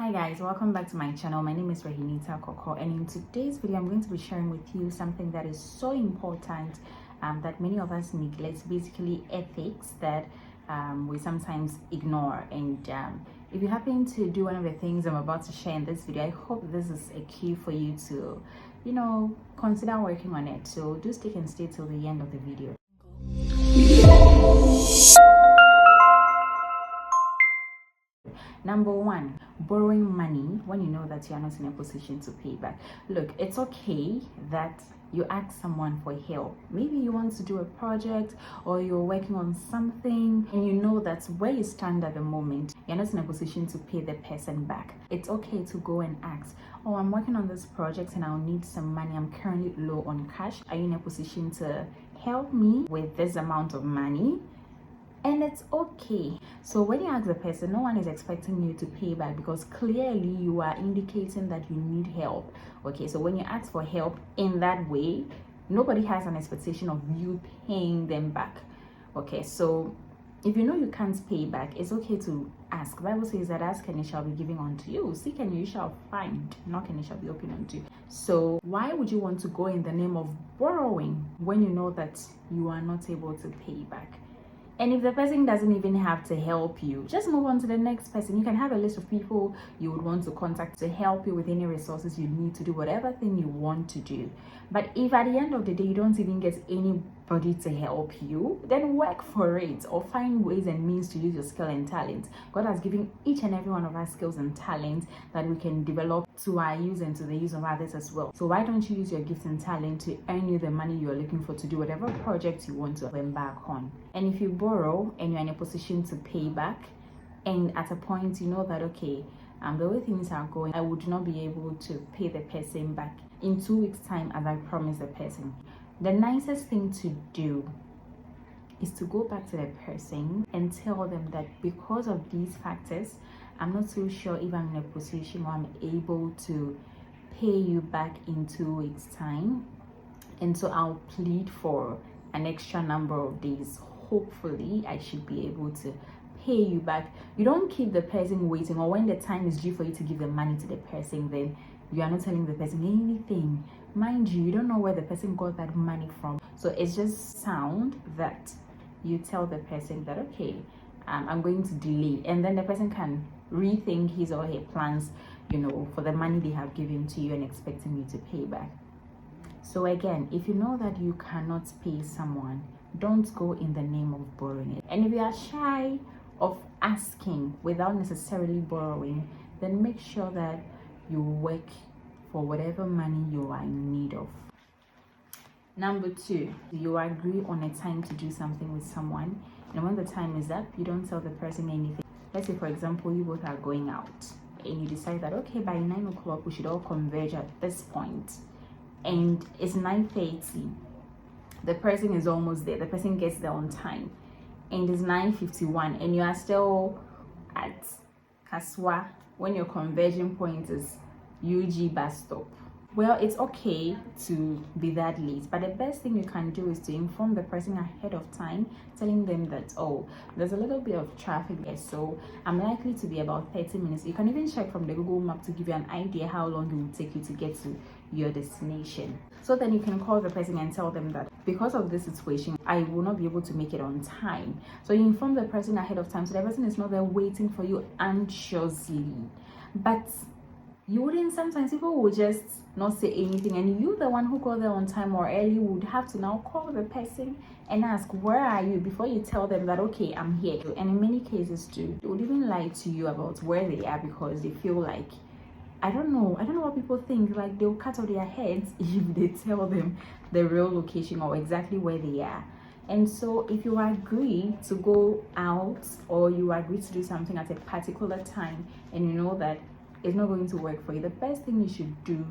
Hi guys, welcome back to my channel. My name is Rehinita Koko, and in today's video I'm going to be sharing with you something that is so important that many of us neglect, basically ethics that we sometimes ignore. And if you happen to do one of the things I'm about to share in this video, I hope this is a cue for you to consider working on it. So do stick and stay till the end of the video. Number one, borrowing money when you know that you are not in a position to pay back. Look, it's okay that you ask someone for help. Maybe you want to do a project or you're working on something and you know that where you stand at the moment, you're not in a position to pay the person back. It's okay to go and ask, oh, I'm working on this project and I'll need some money. I'm currently low on cash. Are you in a position to help me with this amount of money? And it's okay. So when you ask the person, no one is expecting you to pay back because clearly you are indicating that you need help. Okay, so when you ask for help in that way, nobody has an expectation of you paying them back. Okay, so if you know you can't pay back, it's okay to ask. The Bible says that ask and it shall be given unto you. Seek and you shall find. Knock and it shall be opened unto you. So why would you want to go in the name of borrowing when you know that you are not able to pay back? And if the person doesn't even have to help you, just move on to the next person. You can have a list of people you would want to contact to help you with any resources you need to do whatever thing you want to do. But if at the end of the day you don't even get anybody to help you, then work for it or find ways and means to use your skill and talent. God has given each and every one of us skills and talents that we can develop to our use and to the use of others as well. So why don't you use your gifts and talent to earn you the money you're looking for to do whatever project you want to embark on? And if you borrow and you're in a position to pay back, and at a point you know that okay, the way things are going, I would not be able to pay the person back in 2 weeks time as I promised the person, the nicest thing to do is to go back to the person and tell them that because of these factors, I'm not so sure if I'm in a position where I'm able to pay you back in 2 weeks time, and so I'll plead for an extra number of days. Hopefully I should be able to pay you back. You don't keep the person waiting, or when the time is due for you to give the money to the person, then you are not telling the person anything. Mind you don't know where the person got that money from. So it's just sound that you tell the person that okay, I'm going to delay, and then the person can rethink his or her plans, for the money they have given to you and expecting you to pay back. So again, if you know that you cannot pay someone, don't go in the name of borrowing it. And if you are shy of asking without necessarily borrowing, then make sure that you work for whatever money you are in need of. Number two, you agree on a time to do something with someone, and when the time is up, you don't tell the person anything. Let's say, for example, you both are going out and you decide that okay, by 9 o'clock we should all converge at this point, and it's 9:30. The person is almost there. The person gets there on time, and it's 9:51, and you are still at Kaswa when your conversion point is UG bus stop. Well, it's okay to be that late, but the best thing you can do is to inform the person ahead of time, telling them that, oh, there's a little bit of traffic there, so I'm likely to be about 30 minutes. You can even check from the Google map to give you an idea how long it will take you to get to your destination. So then you can call the person and tell them that because of this situation, I will not be able to make it on time. So you inform the person ahead of time so the person is not there waiting for you anxiously. But you wouldn't, sometimes people will just not say anything, and you, the one who got there on time or early, would have to now call the person and ask, where are you, before you tell them that okay, I'm here. And in many cases too, they would even lie to you about where they are because they feel like, I don't know what people think, like they'll cut off their heads if they tell them the real location or exactly where they are. And so if you agree to go out or you agree to do something at a particular time and you know that it's not going to work for you, the best thing you should do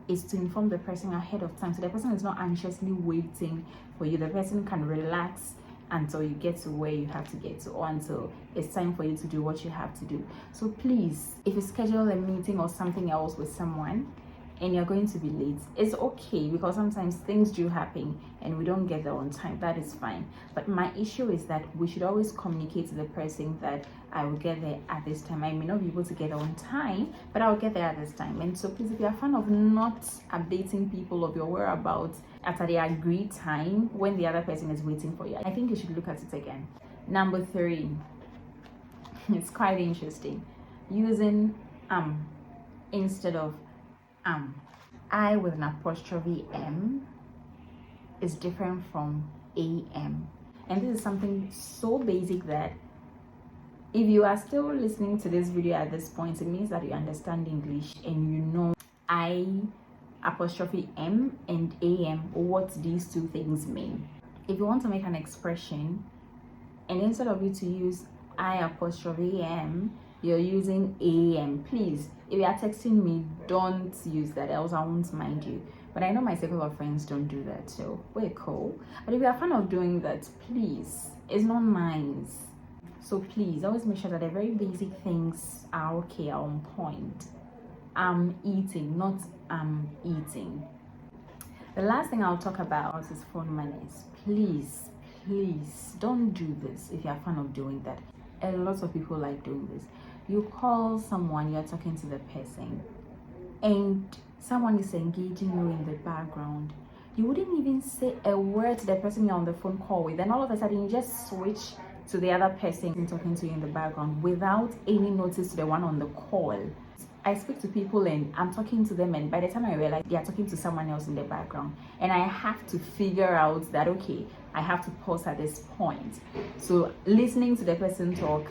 is to inform the person ahead of time so the person is not anxiously waiting for you. The person can relax until you get to where you have to get to, or until it's time for you to do what you have to do. So please, if you schedule a meeting or something else with someone and you're going to be late, it's okay, because sometimes things do happen and we don't get there on time. That is fine. But my issue is that we should always communicate to the person that I will get there at this time. I may not be able to get there on time, but I'll get there at this time. And so please, if you're a fan of not updating people of your whereabouts at the agreed time when the other person is waiting for you, I think you should look at it again. Number 3, it's quite interesting, using instead of I with an apostrophe M is different from AM. And this is something so basic that if you are still listening to this video at this point, it means that you understand English and you know I apostrophe M and AM, what these two things mean. If you want to make an expression, and instead of you to use I apostrophe M, you're using AM, please, if you are texting me, don't use that, else I won't mind you. But I know my circle of friends don't do that, so we're cool. But if you're a fan of doing that, please, it's not nice. So please always make sure that the very basic things are okay, are on point. I'm eating, not I'm eating. The last thing I'll talk about is phone manners. Please, please don't do this if you're a fan of doing that. A lot of people like doing this. You call someone, you're talking to the person, and someone is engaging you in the background. You wouldn't even say a word to the person you're on the phone call with, and all of a sudden you just switch to the other person talking to you in the background without any notice to the one on the call. I speak to people and I'm talking to them, and by the time I realize they are talking to someone else in the background, and I have to figure out that, okay, I have to pause at this point. So listening to the person talk,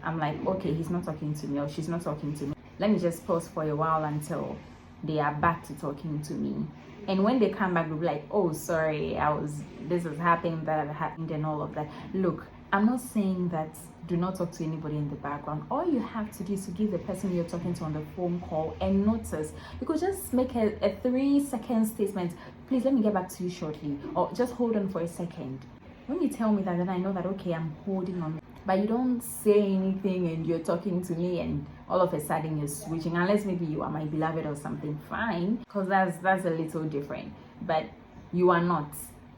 I'm like, okay, he's not talking to me or she's not talking to me. Let me just pause for a while until they are back to talking to me. And when they come back, they'll be like, oh, sorry, this is happening, that happened, and all of that. Look, I'm not saying that do not talk to anybody in the background. All you have to do is to give the person you're talking to on the phone call a notice. You could just make a 3-second statement. Please, let me get back to you shortly. Or just hold on for a second. When you tell me that, then I know that, okay, I'm holding on. But you don't say anything and you're talking to me and all of a sudden you're switching. Unless maybe you are my beloved or something, fine. Because that's a little different. But you are not.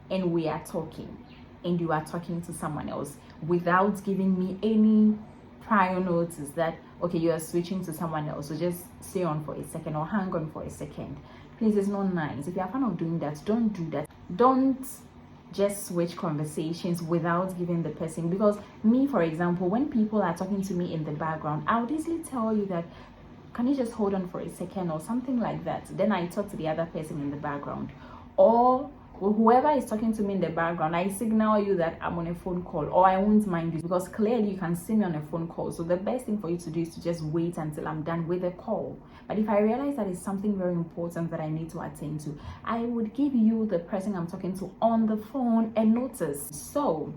And we are talking. And you are talking to someone else without giving me any prior notice that, okay, you are switching to someone else. So just stay on for a second or hang on for a second. Please, it's not nice. If you're a fan of doing that, don't do that. Don't just switch conversations without giving the person, because me, for example, when people are talking to me in the background, I would easily tell you that, can you just hold on for a second or something like that. Then I talk to the other person in the background, or whoever is talking to me in the background, I signal you that I'm on a phone call, or I won't mind you, because clearly you can see me on a phone call. So the best thing for you to do is to just wait until I'm done with the call. But if I realize that it's something very important that I need to attend to, I would give you, the person I'm talking to on the phone, a notice. So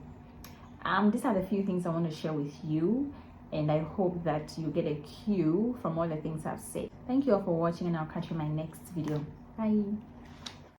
these are the few things I want to share with you, and I hope that you get a cue from all the things I've said. Thank you all for watching, and I'll catch you in my next video. Bye.